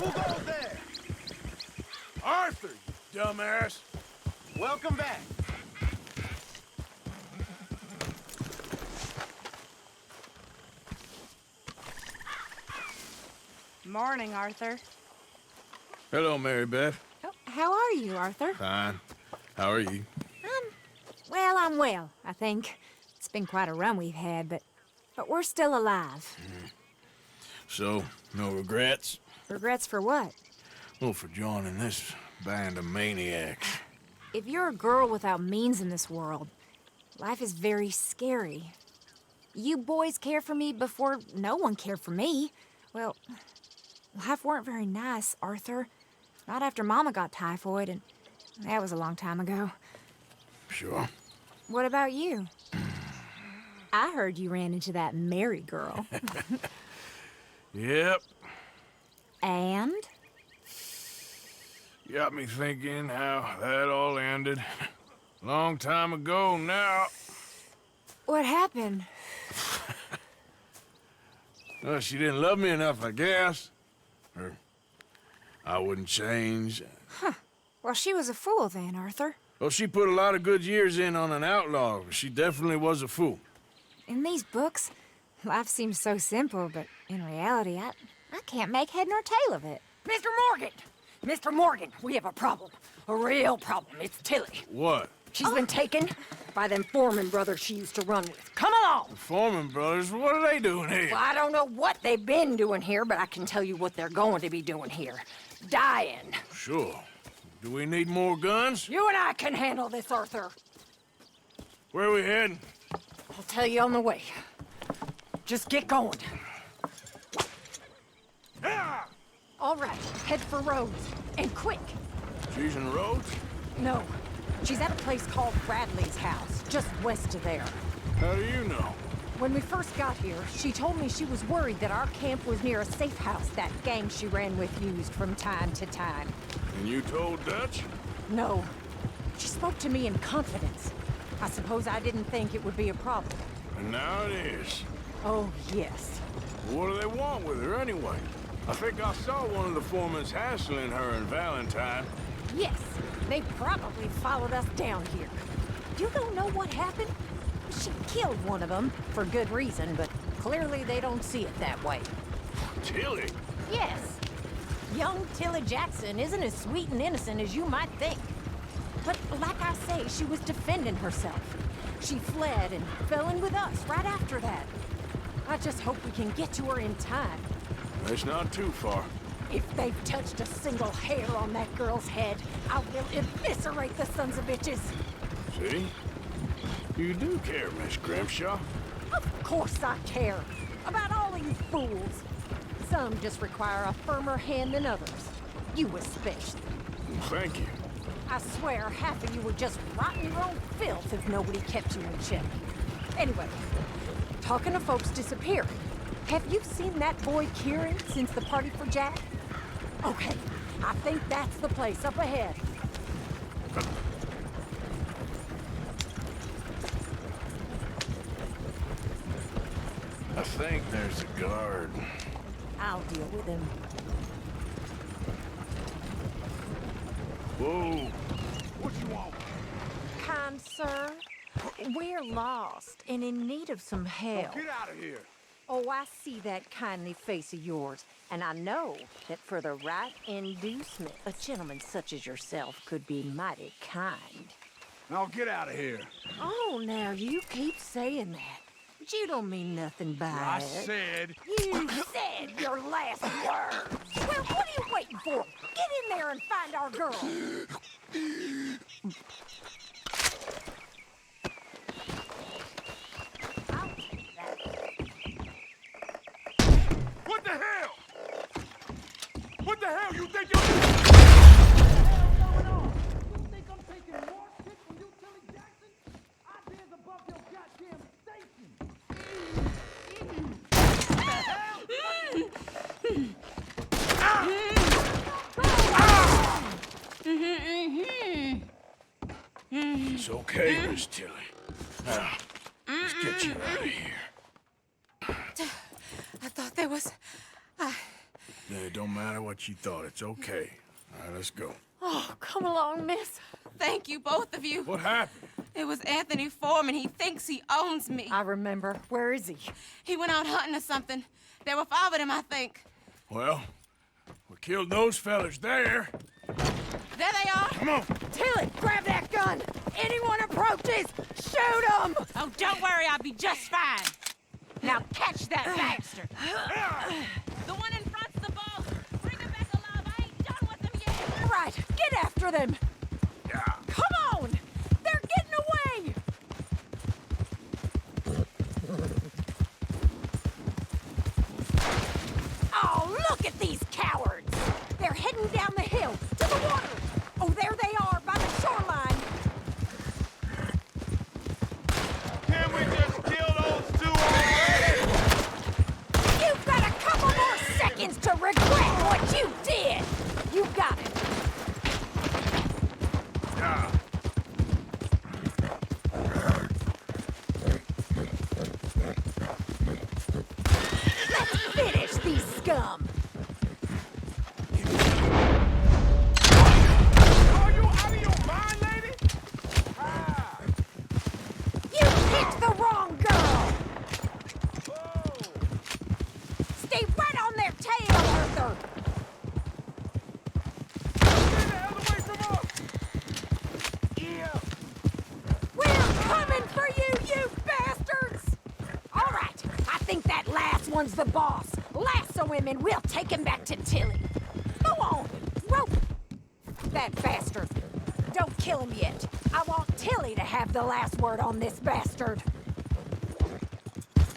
Who goes there? Arthur, you dumbass! Welcome back. Morning, Arthur. Hello, Mary Beth. Oh, how are you, Arthur? Fine. How are you? Well, I'm well, I think. It's been quite a run we've had, but we're still alive. So, no regrets? Regrets for what? Well, for joining this band of maniacs. If you're a girl without means in this world, life is very scary. You boys cared for me before no one cared for me. Well, life weren't very nice, Arthur. Not after Mama got typhoid, and that was a long time ago. Sure. What about you? I heard you ran into that Mary girl. Yep. And? Got me thinking how that all ended. Long time ago now. What happened? Well, she didn't love me enough, I guess. Or I wouldn't change. Well, she was a fool then, Arthur. Well, she put a lot of good years in on an outlaw. She definitely was a fool. In these books, life seems so simple, but in reality, I can't make head nor tail of it. Mr. Morgan! Mr. Morgan, we have a problem. A real problem. It's Tilly. What? She's been taken by them Foreman brothers she used to run with. Come along! The Foreman brothers, what are they doing here? Well, I don't know what they've been doing here, but I can tell you what they're going to be doing here. Dying. Sure. Do we need more guns? You and I can handle this, Arthur. Where are we heading? I'll tell you on the way. Just get going. Ah! All right, head for Rhodes. And quick. She's in Rhodes? No, she's at a place called Bradley's house, just west of there. How do you know? When we first got here, she told me she was worried that our camp was near a safe house that gang she ran with used from time to time. And you told Dutch? No. She spoke to me in confidence. I suppose I didn't think it would be a problem. And now it is. Oh, yes. What do they want with her anyway? I think I saw one of the foremans hassling her and Valentine. Yes, they probably followed us down here. You don't know what happened? She killed one of them, for good reason, but clearly they don't see it that way. Tilly? Yes. Young Tilly Jackson isn't as sweet and innocent as you might think. But like I say, she was defending herself. She fled and fell in with us right after that. I just hope we can get to her in time. It's not too far. If they've touched a single hair on that girl's head, I will eviscerate the sons of bitches. See? You do care, Miss Grimshaw. Of course I care. About all you fools. Some just require a firmer hand than others. You especially. Thank you. I swear half of you would just rot in your own filth if nobody kept you in check. Anyway, talking of folks disappearing, have you seen that boy Kieran since the party for Jack? Okay, I think that's the place up ahead. I think there's a guard. I'll deal with him. Whoa. What you want? Kind sir, we're lost and in need of some help. Get out of here. Oh, I see that kindly face of yours, and I know that for the right inducement, a gentleman such as yourself could be mighty kind. Now get out of here. Oh, now you keep saying that. But you don't mean nothing by I it. said... You said your last words. Well, what are you waiting for? Get in there and find our girl. I'll take that. What the hell? What the hell you think you're... You think I'm taking more shit from you, Tilly Jackson? Ideas above your goddamn station. It's okay, Miss Tilly. Now, let's get you out of here. I thought there was... It don't matter what you thought. It's okay. All right, let's go. Oh, come along, miss. Thank you, both of you. What happened? It was Anthony Foreman. He thinks he owns me. I remember. Where is he? He went out hunting or something. There were 5 of them, I think. Well, we killed those fellas there. There they are. Come on. Tilly, grab that gun! Anyone approaches, shoot them! Oh, don't worry, I'll be just fine. Now catch that bastard. The one in front's the boss. Bring him back alive. I ain't done with him yet. Right, get after them! Come on! They're getting away! Oh, look at these cowards! They're heading down the hill, to the water! Oh, there they are, by the shoreline! Can we just kill those 2 already? You've got a couple more seconds to regret what you did! You got it! Let's finish these scum! Are you out of your mind, lady? Ah! You picked the wrong girl! Whoa! Stay right on their tail, Arthur! Get the hell away from us! Yeah! We're coming for you, you bastards! All right, I think that last one's the boss. Lasso him and we'll take him back to Tilly. Go on, rope that bastard. Don't kill him yet. I want Tilly to have the last word on this bastard.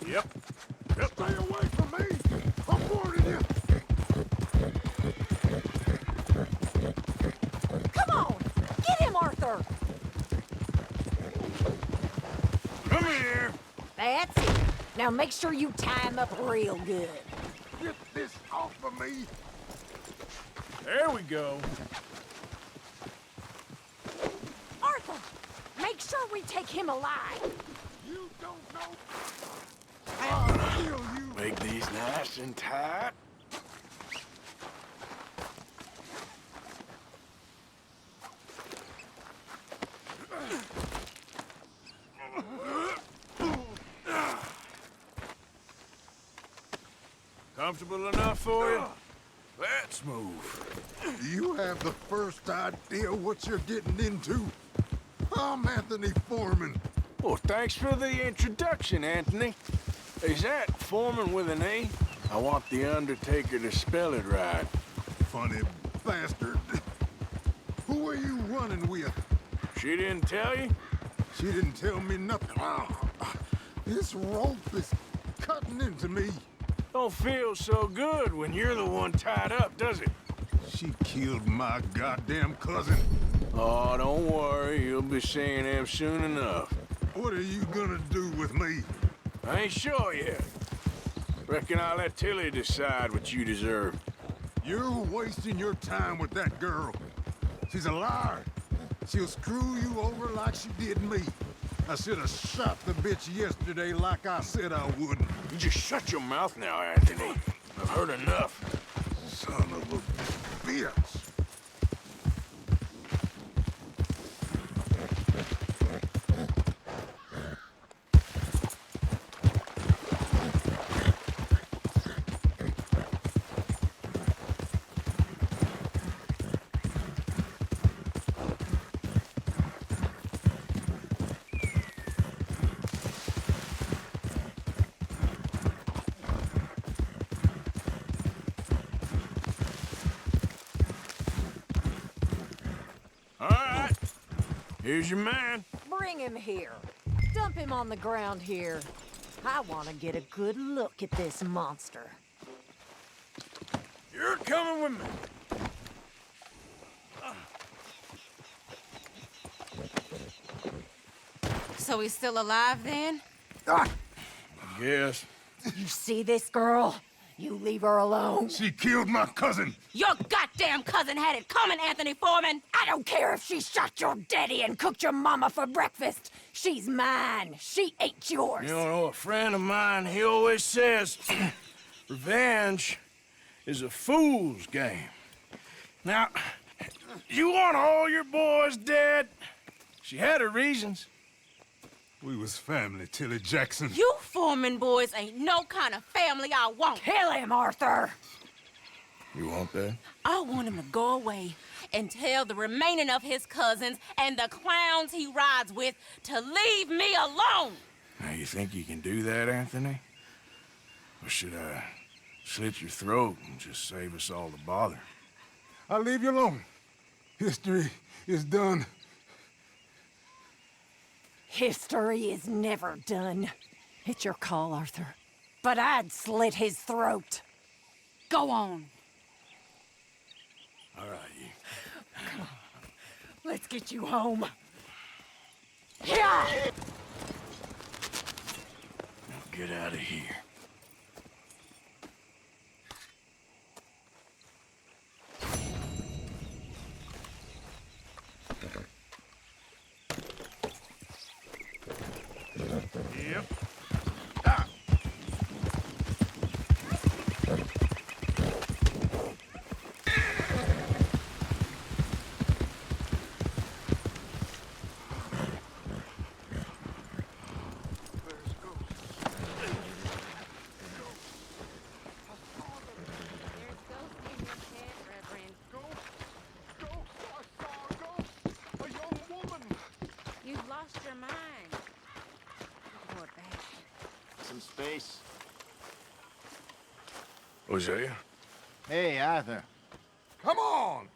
Yep. Stay away from me. I'm warning you. Come on, get him, Arthur. Come here. That's it. Now make sure you tie him up real good. Get this off of me. There we go. Arthur, make sure we take him alive. You don't know. I'll kill you. Make these nice and tight. Comfortable enough for you? Let's move. You have the first idea what you're getting into? I'm Anthony Foreman. Well, thanks for the introduction, Anthony. Is that Foreman with an A? I want the Undertaker to spell it right. Funny bastard. Who are you running with? She didn't tell you? She didn't tell me nothing. This rope is cutting into me. Don't feel so good when you're the one tied up, does it? She killed my goddamn cousin. Oh, don't worry. You'll be seeing him soon enough. What are you gonna do with me? I ain't sure yet. Reckon I'll let Tilly decide what you deserve. You're wasting your time with that girl. She's a liar. She'll screw you over like she did me. I should have shot the bitch yesterday like I said I wouldn't. You just shut your mouth now, Anthony. I've heard enough. Son of a bitch. All right. Here's your man. Bring him here. Dump him on the ground here. I want to get a good look at this monster. You're coming with me. So he's still alive then? Yes. You see this girl? You leave her alone. She killed my cousin. Your goddamn cousin had it coming, Anthony Foreman! I don't care if she shot your daddy and cooked your mama for breakfast. She's mine. She ain't yours. You know, a friend of mine, he always says, revenge is a fool's game. Now, you want all your boys dead? She had her reasons. We was family, Tilly Jackson. You Foreman boys ain't no kind of family I want. Kill him, Arthur! You want that? I want him to go away and tell the remaining of his cousins and the clowns he rides with to leave me alone. Now, you think you can do that, Anthony? Or should I slit your throat and just save us all the bother? I'll leave you alone. History is done. History is never done. It's your call, Arthur. But I'd slit his throat. Go on. All right, you. Come on. Let's get you home. Yeah! Now get out of here. Yep. You've lost your mind. Poor bastard. Some space. Hosea? Hey, Arthur. Come on!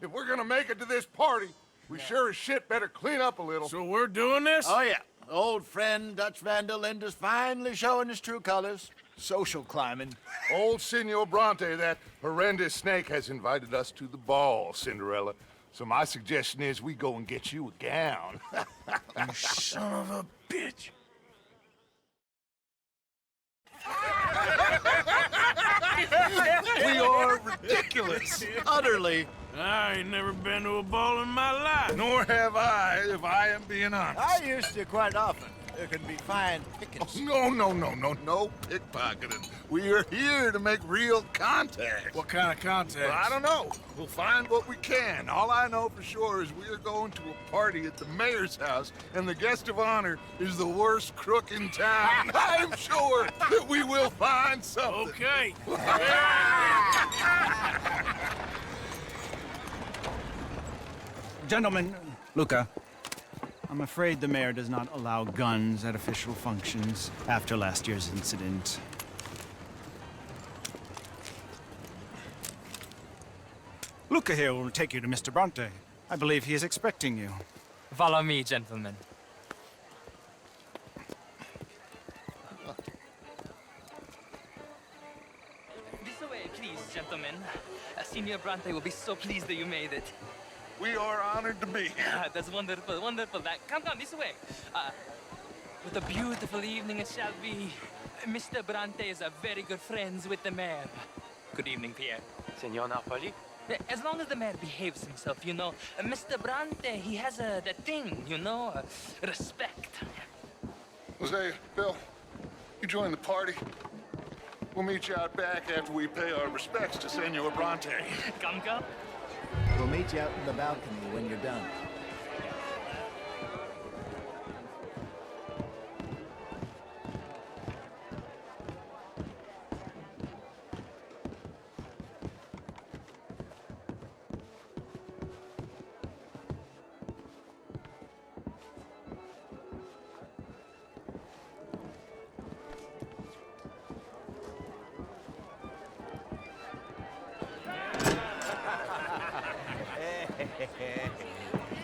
If we're gonna make it to this party, we sure as shit better clean up a little. So we're doing this? Oh, yeah. Old friend Dutch Van der Linde's finally showing his true colors. Social climbing. Old Senor Bronte, that horrendous snake, has invited us to the ball, Cinderella. So my suggestion is we go and get you a gown. You son of a bitch. We are ridiculous. Utterly. I ain't never been to a ball in my life. Nor have I, if I am being honest. I used to quite often. There can be fine pickings. No pickpocketing. We are here to make real contact. What kind of contact? Well, I don't know. We'll find what we can. All I know for sure is we are going to a party at the mayor's house, and the guest of honor is the worst crook in town. I'm sure that we will find something. Okay. Gentlemen, Luca, I'm afraid the mayor does not allow guns at official functions after last year's incident. Luca here will take you to Mr. Bronte. I believe he is expecting you. Follow me, gentlemen. This way, please, gentlemen. Senior Bronte will be so pleased that you made it. We are honored to be here. That's wonderful, wonderful. Come this way. What a beautiful evening it shall be. Mr. Bronte is a very good friends with the mayor. Good evening, Pierre. Senor Napoli? As long as the mayor behaves himself, you know. Mr. Bronte, he has that thing, you know, respect. Jose, Bill, you join the party. We'll meet you out back after we pay our respects to Senor Bronte. Come. We'll meet you out in the balcony when you're done.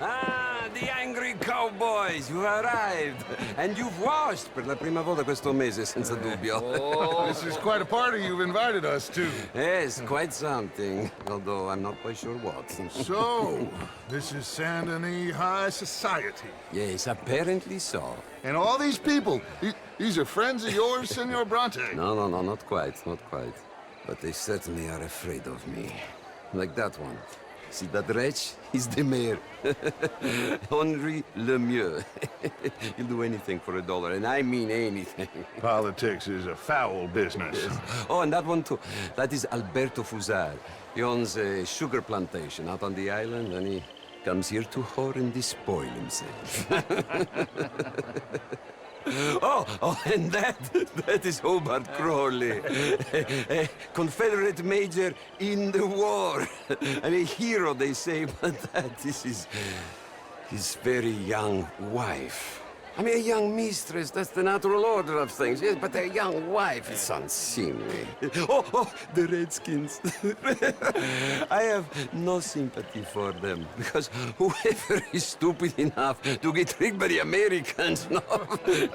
Ah, the angry cowboys, you arrived. And you've washed per la prima volta questo mese, senza dubbio. This is quite a party you've invited us to. Yes, quite something. Although I'm not quite sure what. So, this is Saint Denis High Society. Yes, apparently so. And all these people, these are friends of yours, Senor Bronte? No, not quite, not quite. But they certainly are afraid of me. Like that one. See that wretch? He's the mayor. Henri Lemieux. He'll do anything for $1, and I mean anything. Politics is a foul business. Yes. Oh, and that one too. That is Alberto Fusar. He owns a sugar plantation out on the island, and he comes here to whore and despoil himself. Oh, and that is Hobart Crawley, a Confederate major in the war, and a hero, they say, but that is his very young wife. I mean, a young mistress, that's the natural order of things, yes, but a young wife is unseemly. Oh, the Redskins. I have no sympathy for them, because whoever is stupid enough to get tricked by the Americans, no,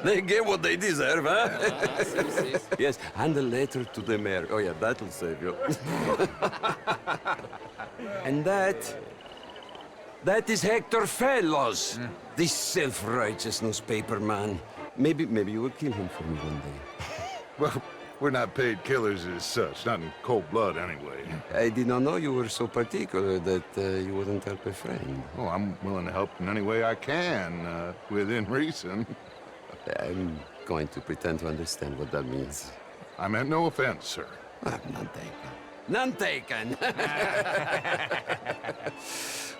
they get what they deserve, huh? Yes, and a letter to the mayor. Oh, yeah, that'll save you. And that is Hector Fellows, this self-righteous newspaper man. Maybe you will kill him for me one day. Well, we're not paid killers as such, not in cold blood anyway. I did not know you were so particular that you wouldn't help a friend. Oh, I'm willing to help in any way I can, within reason. I'm going to pretend to understand what that means. I meant no offense, sir. None taken. None taken!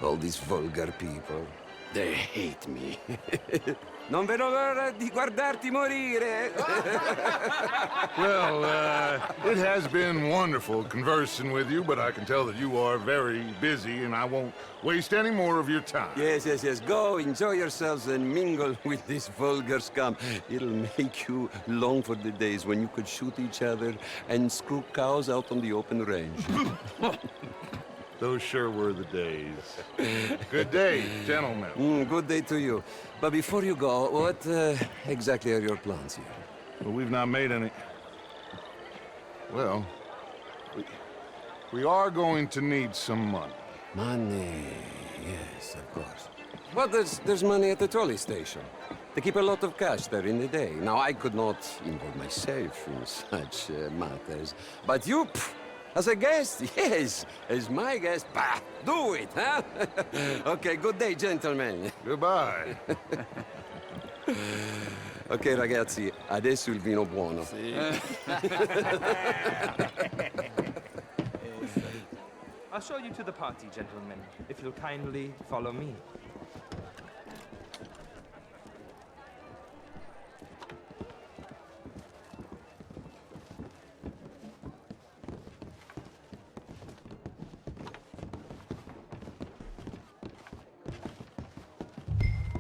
All these vulgar people, they hate me. Non vedo l'ora di guardarti morire. Well, it has been wonderful conversing with you, but I can tell that you are very busy, and I won't waste any more of your time. Yes. Go, enjoy yourselves, and mingle with this vulgar scum. It'll make you long for the days when you could shoot each other and screw cows out on the open range. Those sure were the days. Good day, gentlemen. Good day to you. But before you go, what exactly are your plans here? Well, we've not made any... Well, we are going to need some money. Money, yes, of course. But there's money at the trolley station. They keep a lot of cash there in the day. Now, I could not involve myself in such matters. But you... As a guest, yes. As my guest, bah, do it, huh? Okay, good day, gentlemen. Goodbye. Ok, ragazzi, adesso il vino buono. I'll show you to the party, gentlemen, if you'll kindly follow me.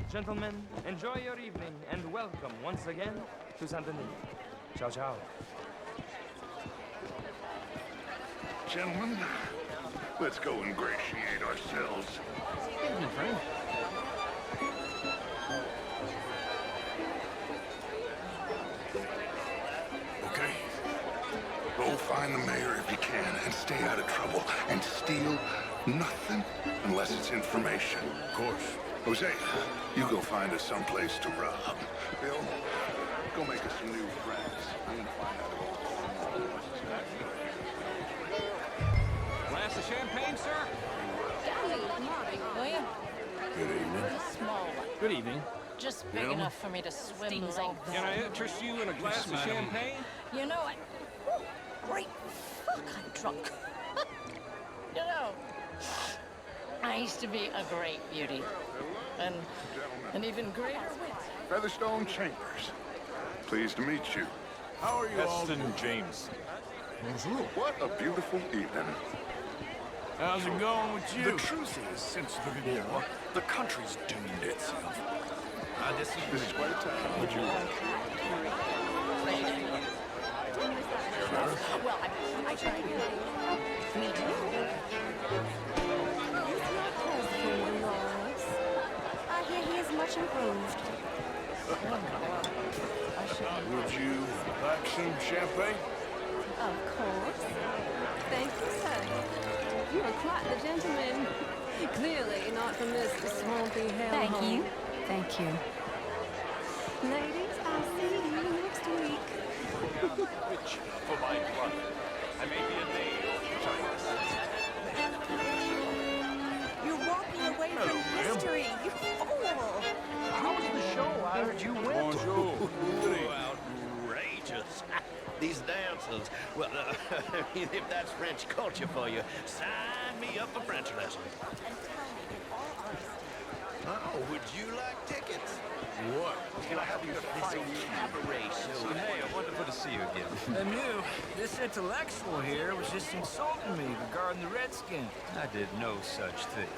Gentlemen, enjoy your evening and welcome once again to Saint Denis. Ciao, ciao. Gentlemen, let's go ingratiate ourselves. Evening, friend. Okay. Go find the mayor if you can and stay out of trouble and steal nothing unless it's information. Of course. Jose, you go find us someplace to rob. Bill, go make us some new friends. I'm gonna find out about Glass of champagne, sir? William? Good evening. A small one. Good evening. Just big enough for me to swim like Can I interest you in a glass of champagne? You know, great fuck, I'm drunk. You know, I used to be a great beauty. And even greater wit. Featherstone Chambers. Pleased to meet you. How are you all? James. What a beautiful evening. How's it going with you? The truth is, since the war, the country's doomed itself. This is quite a time. Would you? Well, I tried. Me too. I hear he is much improved. Would you like some champagne? Of course. Thank you, sir. You are quite the gentleman. Clearly not from this swampy hellhole. Thank you. Thank you. Ladies, I'll see you next week. Which, for my blood, I may be a maid or giant. Well, if that's French culture for you, sign me up for French lessons. Oh, would you like tickets? What? Can I have you to this cabaret show? Hey, wonderful to see you again. Bienvenue, this intellectual here was just insulting me regarding the Redskins. I did no such thing.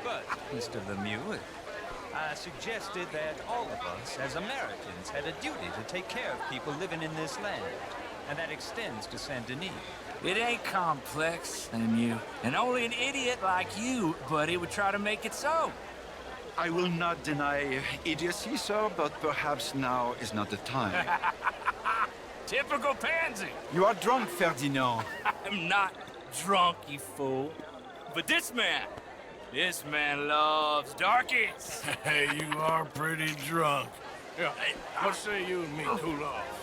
But, Mr. Lemieux, I suggested that all of us, as Americans, had a duty to take care of people living in this land. And that extends to Saint Denis. It ain't complex, Bienvenue. And only an idiot like you, buddy, would try to make it so. I will not deny idiocy, sir, but perhaps now is not the time. Typical pansy. You are drunk, Ferdinand. I'm not drunk, you fool. But this man loves darkies. Hey, you are pretty drunk. Yeah, what say you and me cool off?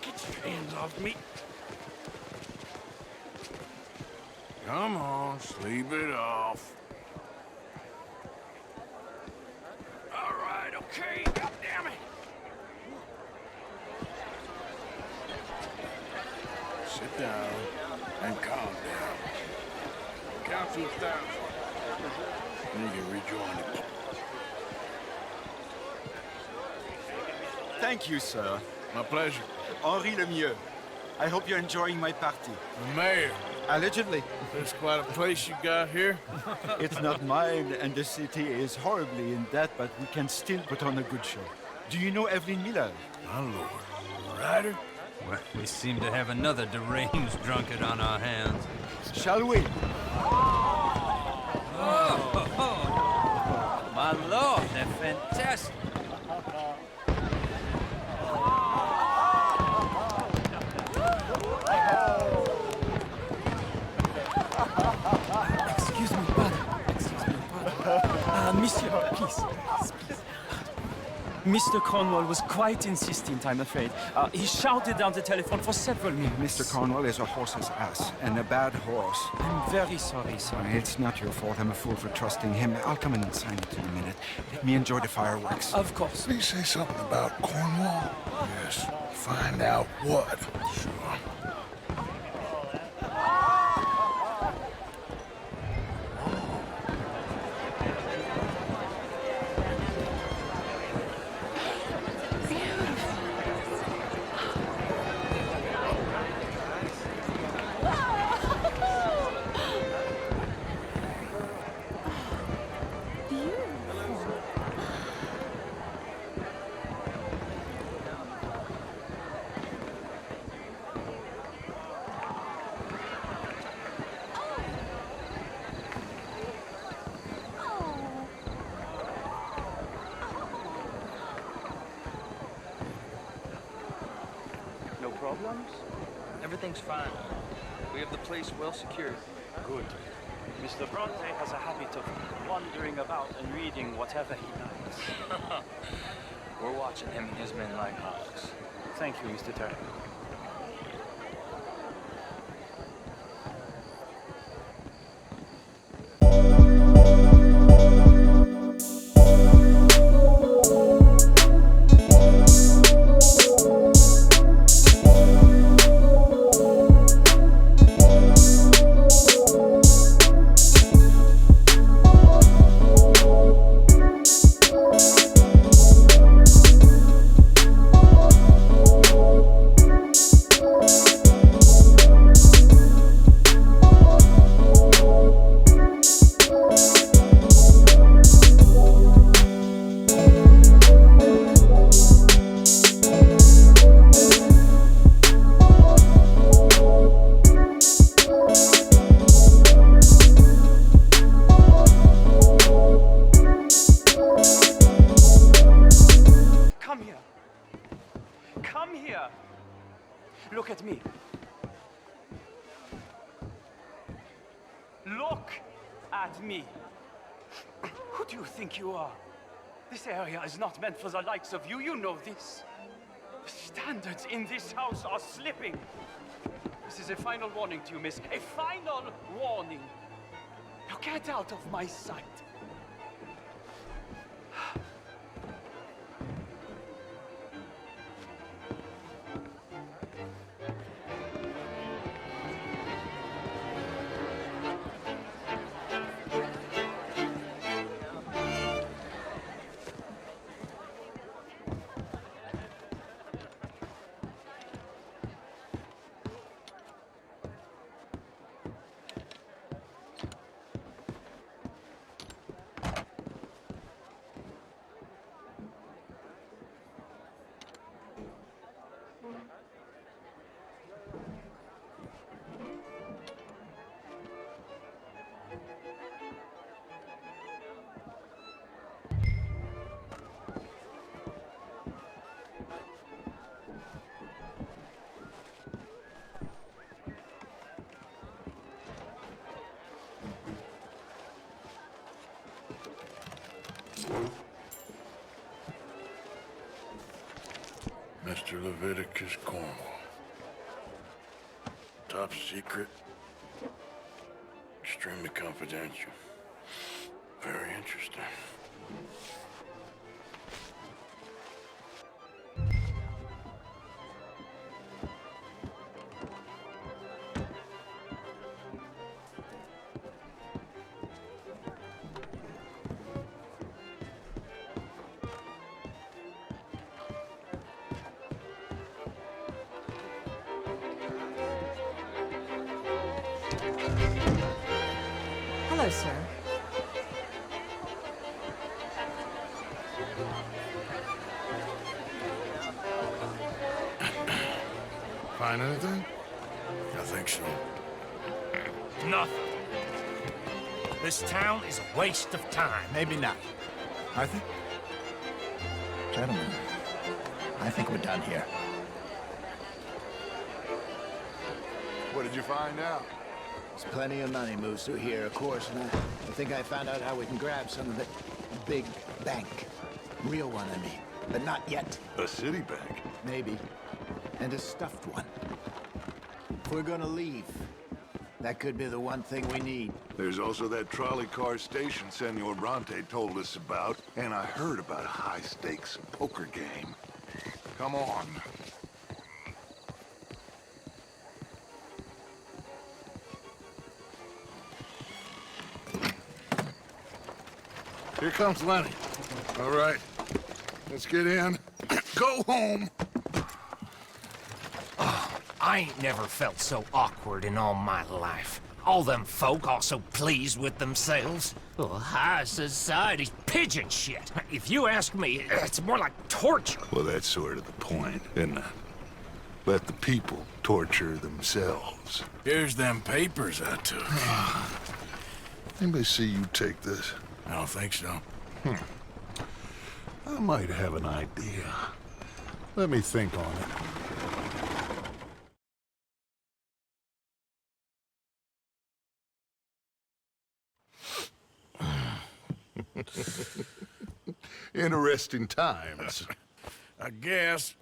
Get your hands off me. Come on, sleep it off. All right, okay, goddamn it. Sit down and calm down. Count to 1,000. Then you can rejoin it. Thank you, sir. My pleasure. Henri Lemieux. I hope you're enjoying my party. The mayor. Allegedly. That's quite a place you got here. It's not mine, and the city is horribly in debt, but we can still put on a good show. Do you know Evelyn Miller? My lord. Ryder? Well, we seem to have another deranged drunkard on our hands. Shall we? Oh, my lord, they're fantastic. Excuse me, brother. Excuse me, brother. Monsieur, please. Mr. Cornwall was quite insistent, I'm afraid. He shouted down the telephone for several minutes. Mr. Cornwall is a horse's ass, and a bad horse. I'm very sorry, sir. It's not your fault. I'm a fool for trusting him. I'll come in and sign it in a minute. Let me enjoy the fireworks. Of course. Did he say something about Cornwall? Yes. Find out what. Sure. No problems? Everything's fine. We have the place well secured. Good. Mr. Bronte has a habit of wandering about and reading whatever he likes. We're watching him and his men like hawks. Thank you, Mr. Turner. Look at me. Look at me. Who do you think you are? This area is not meant for the likes of you. You know this. The standards in this house are slipping. This is a final warning to you, miss. A final warning. Now get out of my sight. Mr. Leviticus Cornwall. Top secret. Extremely confidential. Very interesting. Hello, sir. Find anything? I think so. Nothing. This town is a waste of time. Maybe not. I think... Gentlemen, I think we're done here. What did you find out? There's plenty of money moves through here, of course, and I think I found out how we can grab some of it. A big bank. Real one, I mean. But not yet. A city bank? Maybe. And a stuffed one. If we're gonna leave, that could be the one thing we need. There's also that trolley car station Senor Bronte told us about, and I heard about a high-stakes poker game. Come on. Here comes Lenny. All right, let's get in. Go home. I ain't never felt so awkward in all my life. All them folk all so pleased with themselves. Oh, high society's pigeon shit. If you ask me, it's more like torture. Well, that's sort of the point, isn't it? Let the people torture themselves. Here's them papers I took. Anybody see you take this? I don't think so. I might have an idea. Let me think on it. Interesting times. I guess.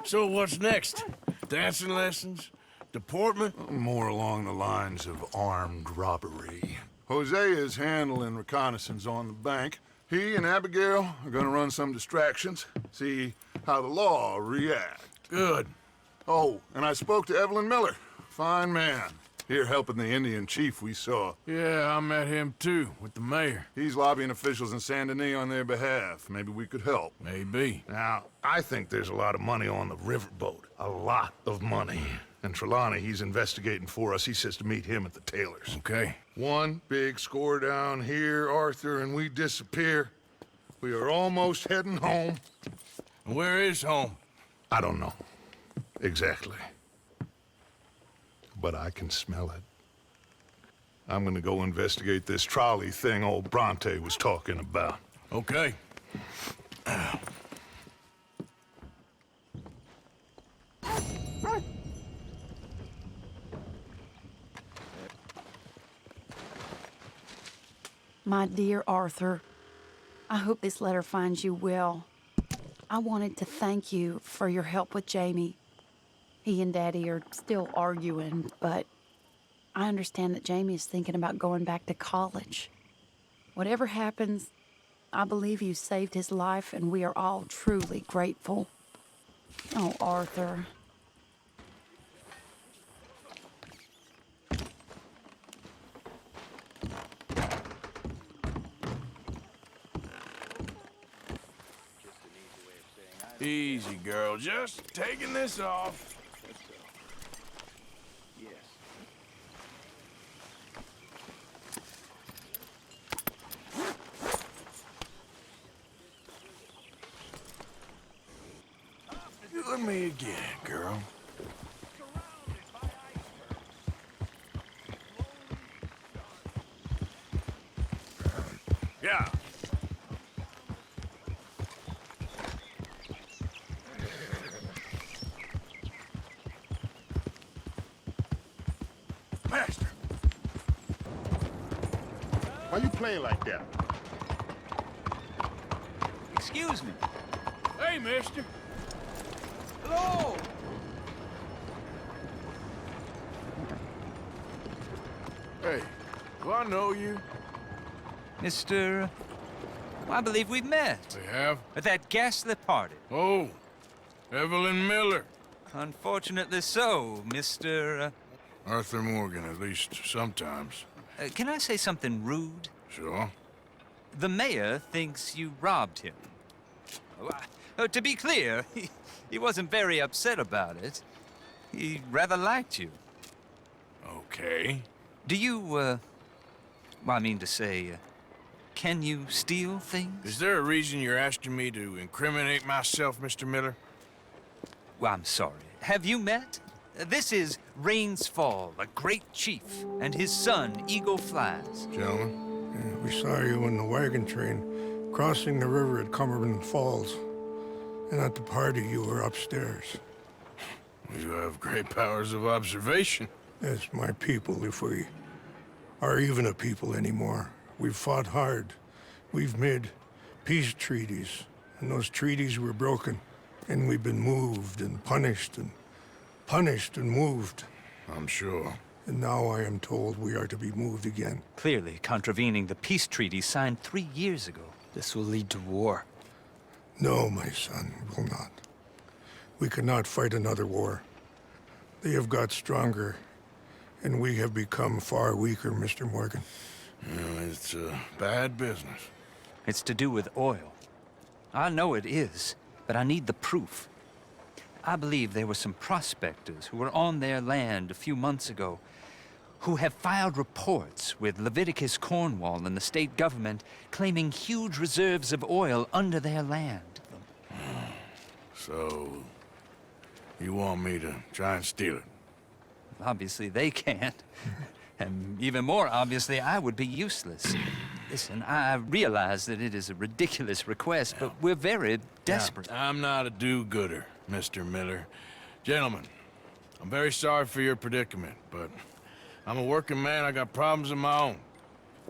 So what's next? Dancing lessons? Deportment? More along the lines of armed robbery. Jose is handling reconnaissance on the bank. He and Abigail are gonna run some distractions, see how the law reacts. Good. Oh, and I spoke to Evelyn Miller. Fine man. Here helping the Indian chief we saw. Yeah, I met him too, with the mayor. He's lobbying officials in Saint Denis on their behalf. Maybe we could help. Maybe. Now, I think there's a lot of money on the riverboat. A lot of money. And Trelawney, he's investigating for us. He says to meet him at the Taylor's. Okay. One big score down here, Arthur, and we disappear. We are almost heading home. Where is home? I don't know. Exactly. But I can smell it. I'm gonna go investigate this trolley thing old Bronte was talking about. Okay. My dear Arthur, I hope this letter finds you well. I wanted to thank you for your help with Jamie. He and Daddy are still arguing, but I understand that Jamie is thinking about going back to college. Whatever happens, I believe you saved his life, and we are all truly grateful. Oh, Arthur. Easy, girl. Just taking this off. Look at me again, girl. Yeah. Master! Why you playing like that? Excuse me. Hey, mister. Hello! Hey, do I know you? Mr. I believe we've met. We have? At that ghastly party. Oh, Evelyn Miller. Unfortunately so, Mr. Arthur Morgan, at least sometimes. Can I say something rude? Sure. The mayor thinks you robbed him. To be clear, he wasn't very upset about it. He rather liked you. Okay. Do you, well, I mean to say, can you steal things? Is there a reason you're asking me to incriminate myself, Mr. Miller? Well, I'm sorry. Have you met? This is Rains Fall, a great chief, and his son, Eagle Flies. Gentlemen? Yeah, we saw you in the wagon train crossing the river at Cumberland Falls. And at the party, you were upstairs. You have great powers of observation. Yes, my people, if we are even a people anymore. We've fought hard. We've made peace treaties, and those treaties were broken. And we've been moved and punished and moved. I'm sure. And now I am told we are to be moved again. Clearly contravening the peace treaty signed 3 years ago. This will lead to war. No, my son, it will not. We cannot fight another war. They have got stronger, and we have become far weaker, Mr. Morgan. It's a bad business. It's to do with oil. I know it is, but I need the proof. I believe there were some prospectors who were on their land a few months ago who have filed reports with Leviticus Cornwall and the state government claiming huge reserves of oil under their land. So, you want me to try and steal it? Obviously they can't. And even more obviously, I would be useless. Listen, I realize that it is a ridiculous request, but we're very desperate. Now, I'm not a do-gooder, Mr. Miller. Gentlemen, I'm very sorry for your predicament, but I'm a working man. I got problems of my own.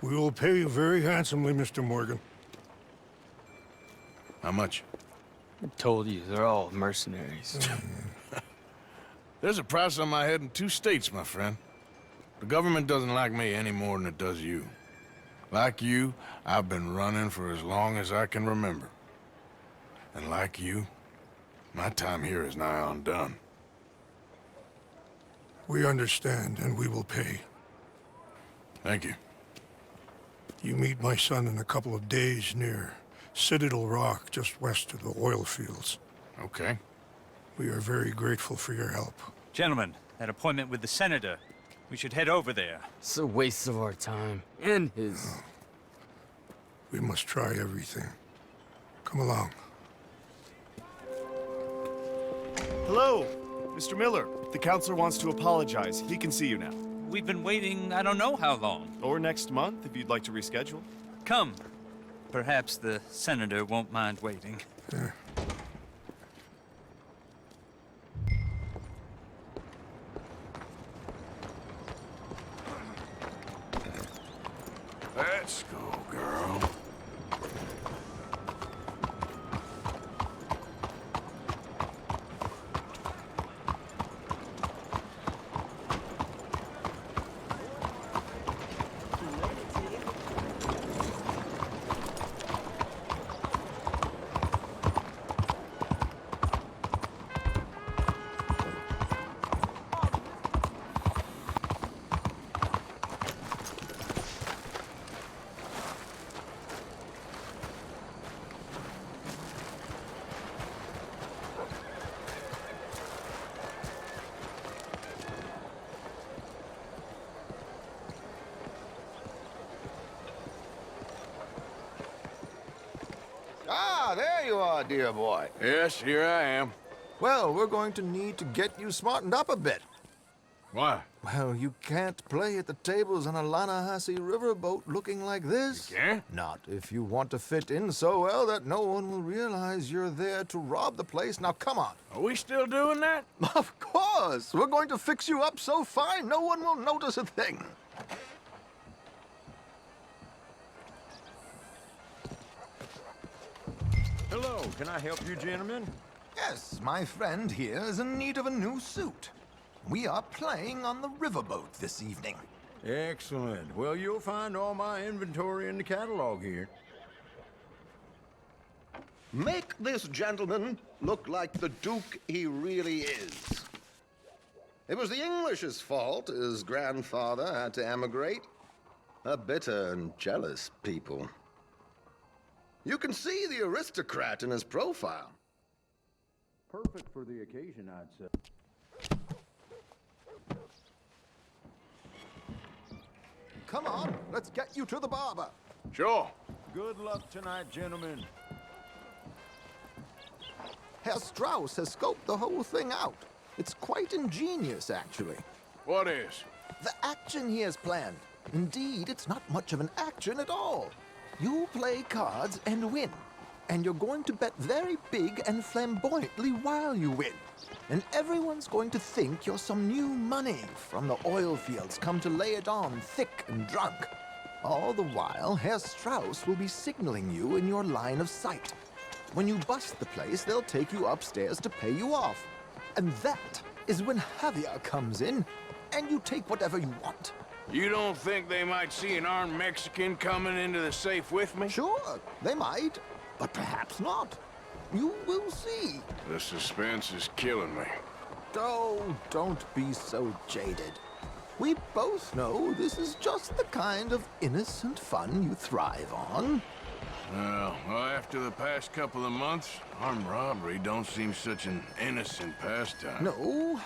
We will pay you very handsomely, Mr. Morgan. How much? I told you, they're all mercenaries. There's a price on my head in 2 states, my friend. The government doesn't like me any more than it does you. Like you, I've been running for as long as I can remember. And like you, my time here is nigh undone. We understand, and we will pay. Thank you. You meet my son in a couple of days near Citadel Rock, just west of the oil fields. Okay. We are very grateful for your help. Gentlemen, that appointment with the senator. We should head over there. It's a waste of our time. And his. Oh. We must try everything. Come along. Hello, Mr. Miller. The counselor wants to apologize. He can see you now. We've been waiting I don't know how long. Or next month, if you'd like to reschedule. Come. Perhaps the senator won't mind waiting. Yeah. Let's go, girl. Ah, there you are, dear boy. Yes, here I am. Well, we're going to need to get you smartened up a bit. Why? Well, you can't play at the tables on a Lannahechee riverboat looking like this. You can't? Not if you want to fit in so well that no one will realize you're there to rob the place. Now, come on. Are we still doing that? Of course. We're going to fix you up so fine no one will notice a thing. Hello, can I help you, gentlemen? Yes, my friend here is in need of a new suit. We are playing on the riverboat this evening. Excellent. Well, you'll find all my inventory in the catalog here. Make this gentleman look like the Duke he really is. It was the English's fault his grandfather had to emigrate. A bitter and jealous people. You can see the aristocrat in his profile. Perfect for the occasion, I'd say. Come on, let's get you to the barber. Sure. Good luck tonight, gentlemen. Herr Strauss has scoped the whole thing out. It's quite ingenious, actually. What is? The action he has planned. Indeed, it's not much of an action at all. You play cards and win. And you're going to bet very big and flamboyantly while you win. And everyone's going to think you're some new money from the oil fields come to lay it on thick and drunk. All the while, Herr Strauss will be signaling you in your line of sight. When you bust the place, they'll take you upstairs to pay you off. And that is when Javier comes in, and you take whatever you want. You don't think they might see an armed Mexican coming into the safe with me? Sure, they might, but perhaps not. You will see. The suspense is killing me. Oh, don't be so jaded. We both know this is just the kind of innocent fun you thrive on. Well, after the past couple of months, armed robbery don't seem such an innocent pastime. No,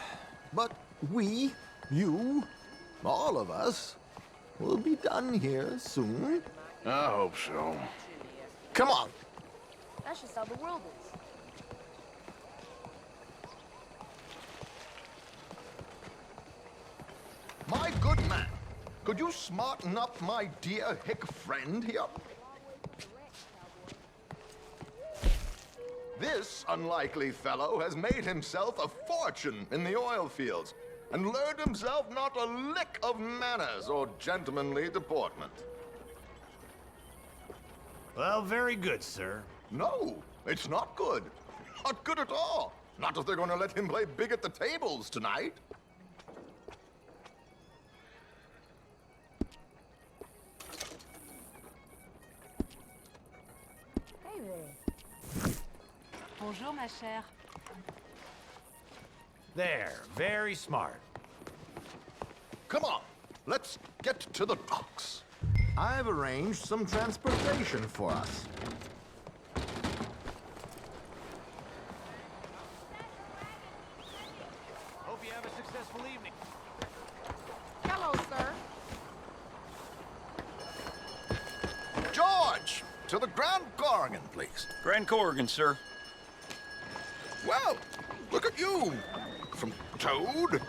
but we, you, all of us, will be done here soon. I hope so. Come on. That's just how the world is. My good man, could you smarten up my dear hick friend here? This unlikely fellow has made himself a fortune in the oil fields and learned himself not a lick of manners or gentlemanly deportment. Well, very good, sir. No, it's not good. Not good at all. Not if they're going to let him play big at the tables tonight. Hey there. Bonjour, ma chère. There, very smart. Come on, let's get to the docks. I've arranged some transportation for us. Hope you have a successful evening. Hello, sir. George, to the Grand Corrigan, please. Grand Corrigan, sir. Well, look at you. From Toad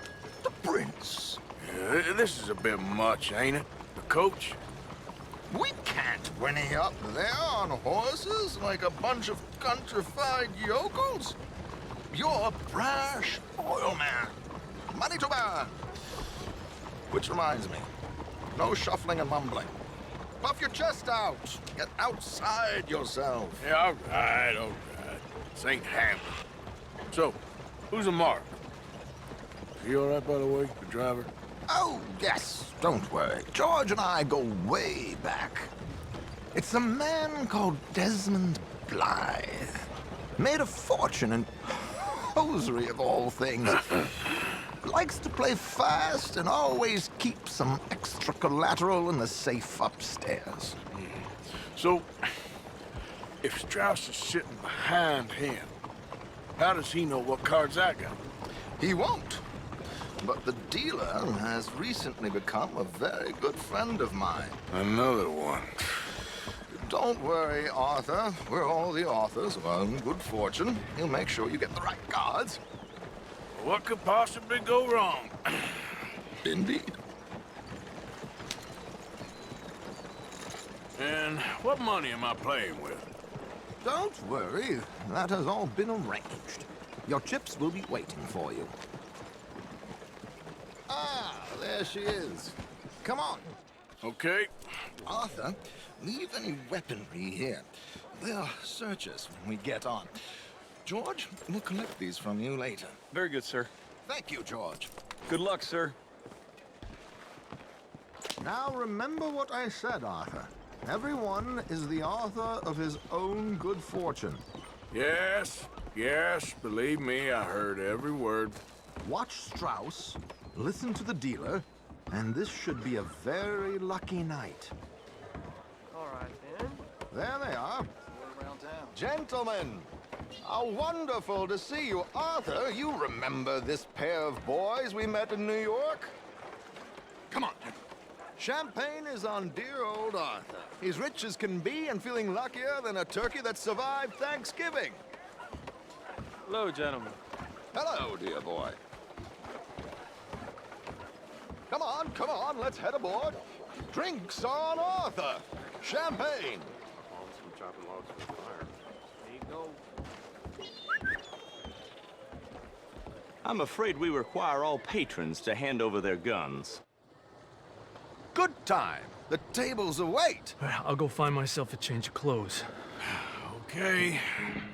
to Prince. This is a bit much, ain't it? The coach? We can't whinny up there on horses like a bunch of countrified yokels. You're a brash oil man. Money to burn. Which reminds me, no shuffling and mumbling. Puff your chest out. Get outside yourself. Yeah, all right. This ain't happening. So, who's a mark? Is he all right, by the way, the driver? Oh, yes. Don't worry. George and I go way back. It's a man called Desmond Blythe. Made a fortune in hosiery of all things. Likes to play fast and always keeps some extra collateral in the safe upstairs. So, if Strauss is sitting behind him, how does he know what cards I got? He won't. But the dealer has recently become a very good friend of mine. Another one. Don't worry, Arthur. We're all the authors of our good fortune. He'll make sure you get the right cards. What could possibly go wrong? Indeed. And what money am I playing with? Don't worry. That has all been arranged. Your chips will be waiting for you. Ah, there she is. Come on. Okay. Arthur, leave any weaponry here. They'll search us when we get on. George. We'll collect these from you later. Very good, sir. Thank you, George. Good luck, sir. Now remember what I said, Arthur. Everyone is the author of his own good fortune. Yes, yes, believe me, I heard every word. Watch Strauss, listen to the dealer, and this should be a very lucky night. All right, then. There they are. Around town. Gentlemen, how wonderful to see you. Arthur, you remember this pair of boys we met in New York? Come on. Champagne is on dear old Arthur. He's rich as can be and feeling luckier than a turkey that survived Thanksgiving. Hello, gentlemen. Hello, dear boy. Come on, let's head aboard. Drinks on Arthur. Champagne. I'm afraid we require all patrons to hand over their guns. Good time. The tables await. I'll go find myself a change of clothes. Okay.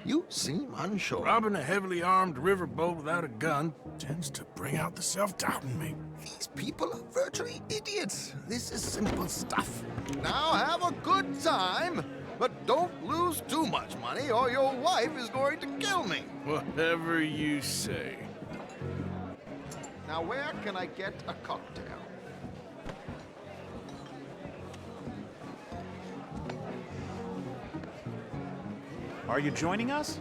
You seem unsure. Robbing a heavily armed riverboat without a gun tends to bring out the self-doubt in me. These people are virtually idiots. This is simple stuff. Now have a good time, but don't lose too much money or your wife is going to kill me. Whatever you say. Now where can I get a cocktail? Are you joining us?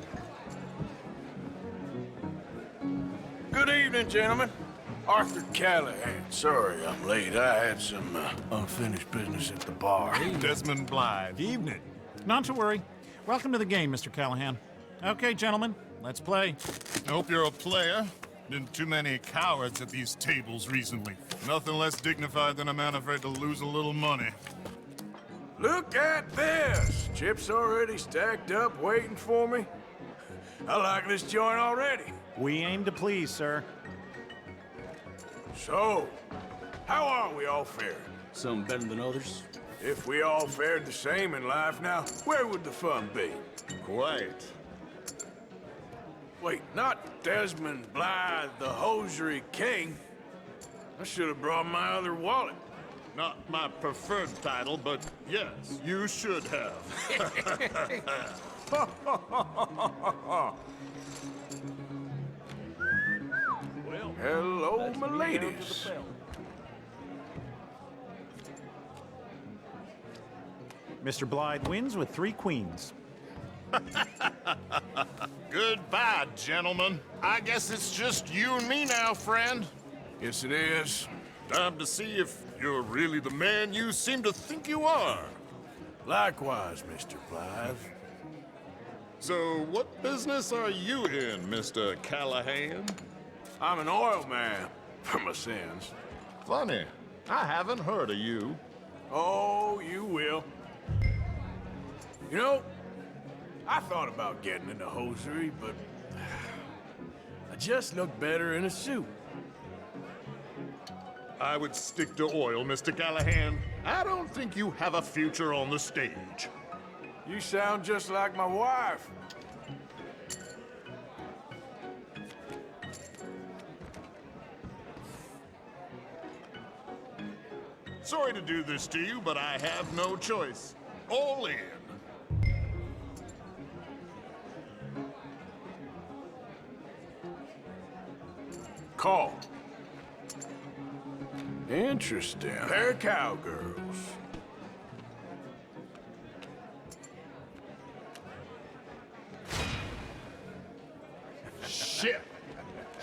Good evening, gentlemen. Arthur Callahan. Sorry I'm late. I had some unfinished business at the bar. Desmond Blythe. Evening. Not to worry. Welcome to the game, Mr. Callahan. Okay, gentlemen, let's play. I hope you're a player. Been too many cowards at these tables recently. Nothing less dignified than a man afraid to lose a little money. Look at this! Chips already stacked up, waiting for me. I like this joint already. We aim to please, sir. So, how are we all faring? Some better than others. If we all fared the same in life now, where would the fun be? Quiet. Wait, not Desmond Blythe, the hosiery king. I should have brought my other wallet. Not my preferred title, but yes, you should have. Well, hello, my ladies. Mr. Blythe wins with 3 queens. Goodbye, gentlemen. I guess it's just you and me now, friend. Yes, it is. Time to see if you're really the man you seem to think you are. Likewise, Mr. Blythe. So, what business are you in, Mr. Callahan? I'm an oil man, for my sins. Funny. I haven't heard of you. Oh, you will. You know, I thought about getting into hosiery, but I just look better in a suit. I would stick to oil, Mr. Callahan. I don't think you have a future on the stage. You sound just like my wife. Sorry to do this to you, but I have no choice. All in. Call. Interesting. They're cowgirls. Shit.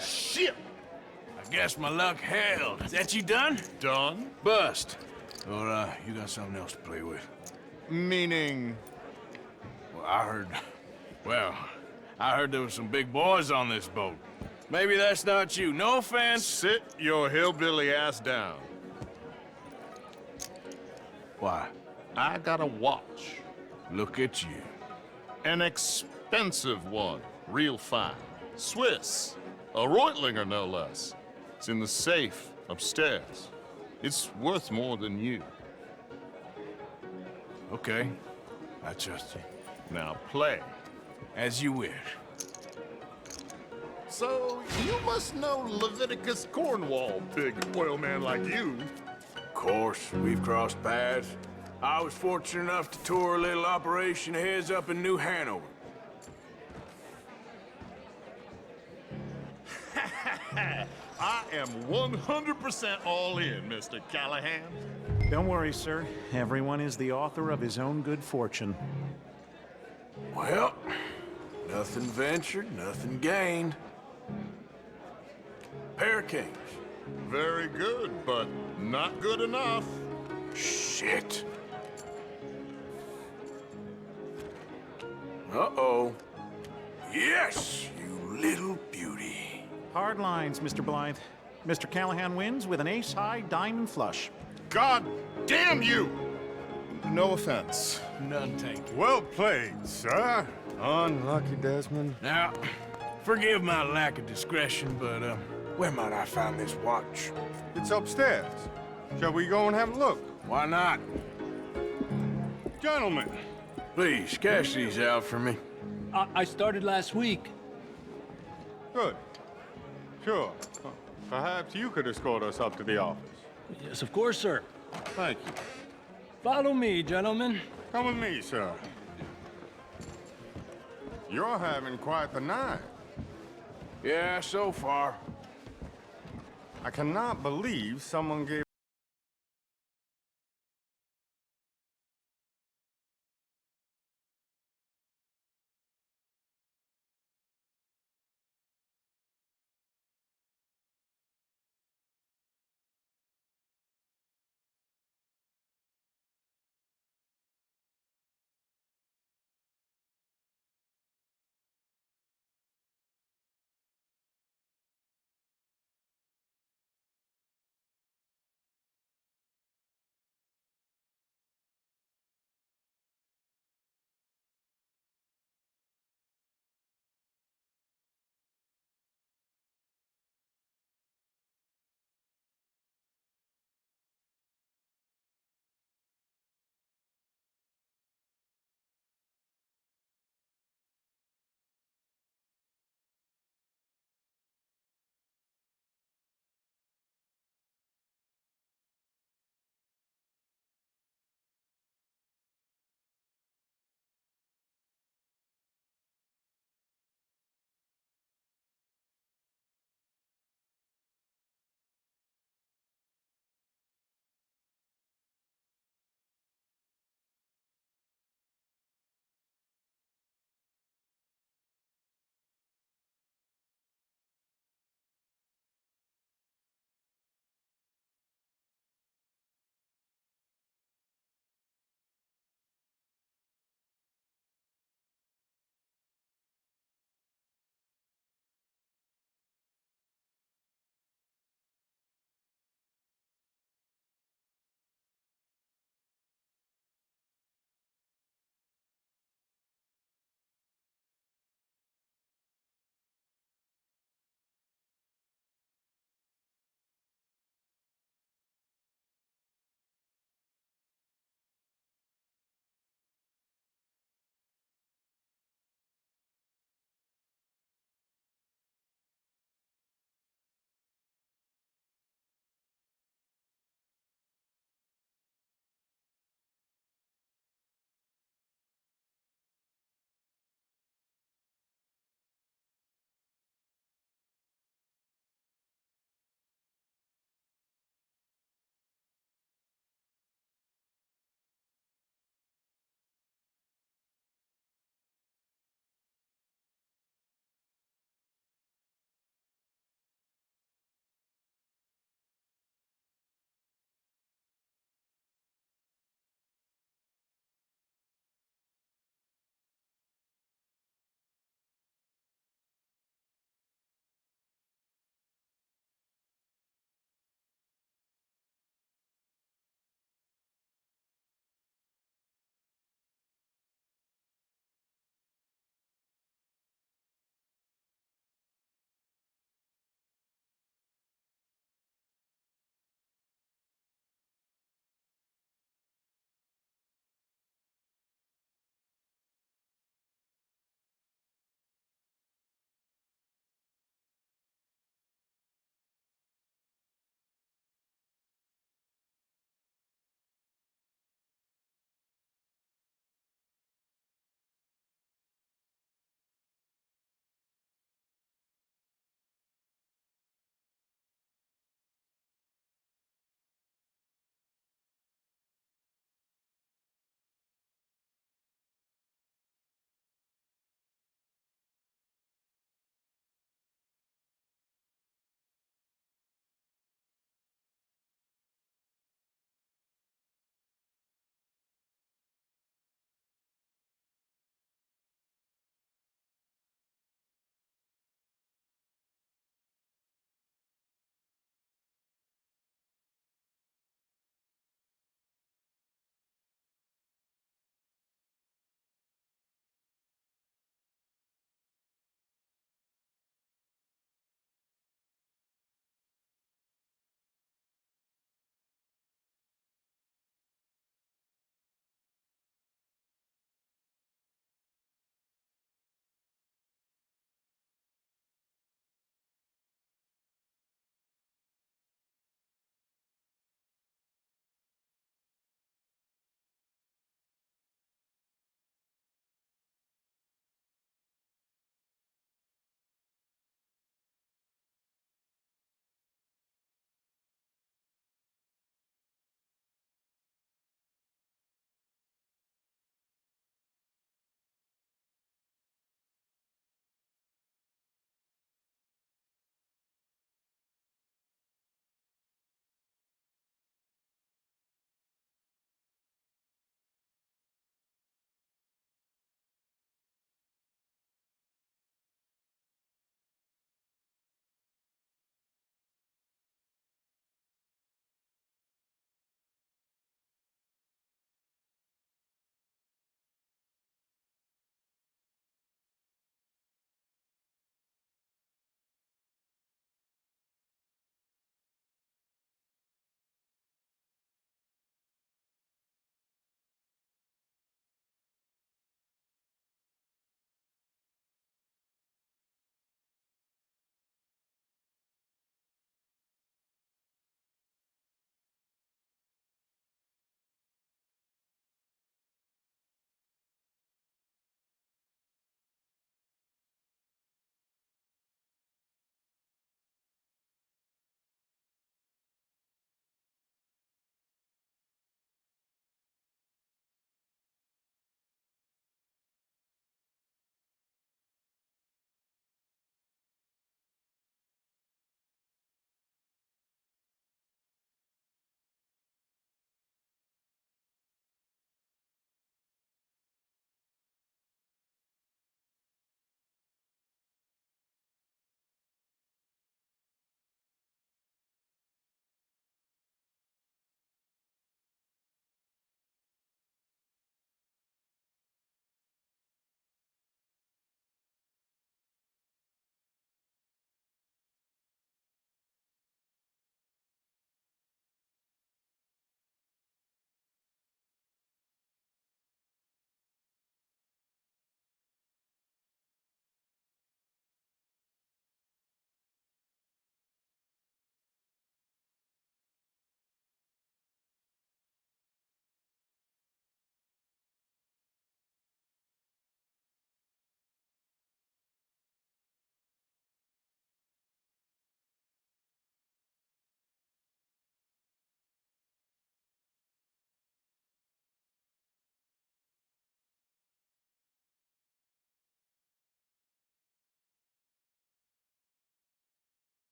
Shit. I guess my luck held. Is that you done? Done? Bust. Or, you got something else to play with? Meaning? Well, I heard there was some big boys on this boat. Maybe that's not you. No offense. Sit your hillbilly ass down. Why? I got a watch. Look at you. An expensive one. Real fine. Swiss. A Reutlinger, no less. It's in the safe upstairs. It's worth more than you. Okay. I trust you. Now play. As you wish. So, you must know Leviticus Cornwall, big oil man like you. Of course, we've crossed paths. I was fortunate enough to tour a little operation of his up in New Hanover. I am 100% all in, Mr. Callahan. Don't worry, sir. Everyone is the author of his own good fortune. Well, nothing ventured, nothing gained. Pair of kings. Very good, but not good enough. Shit. Uh-oh. Yes, you little beauty. Hard lines, Mr. Blythe. Mr. Callahan wins with an ace-high diamond flush. God damn you! No offense. None taken. Well played, sir. Unlucky, Desmond. Now, forgive my lack of discretion, but, where might I find this watch? It's upstairs. Shall we go and have a look? Why not? Gentlemen. Please, cash these out for me. I started last week. Good. Sure. Perhaps you could escort us up to the office. Yes, of course, sir. Thank you. Follow me, gentlemen. Come with me, sir. You're having quite the night. Yeah, so far. I cannot believe someone gave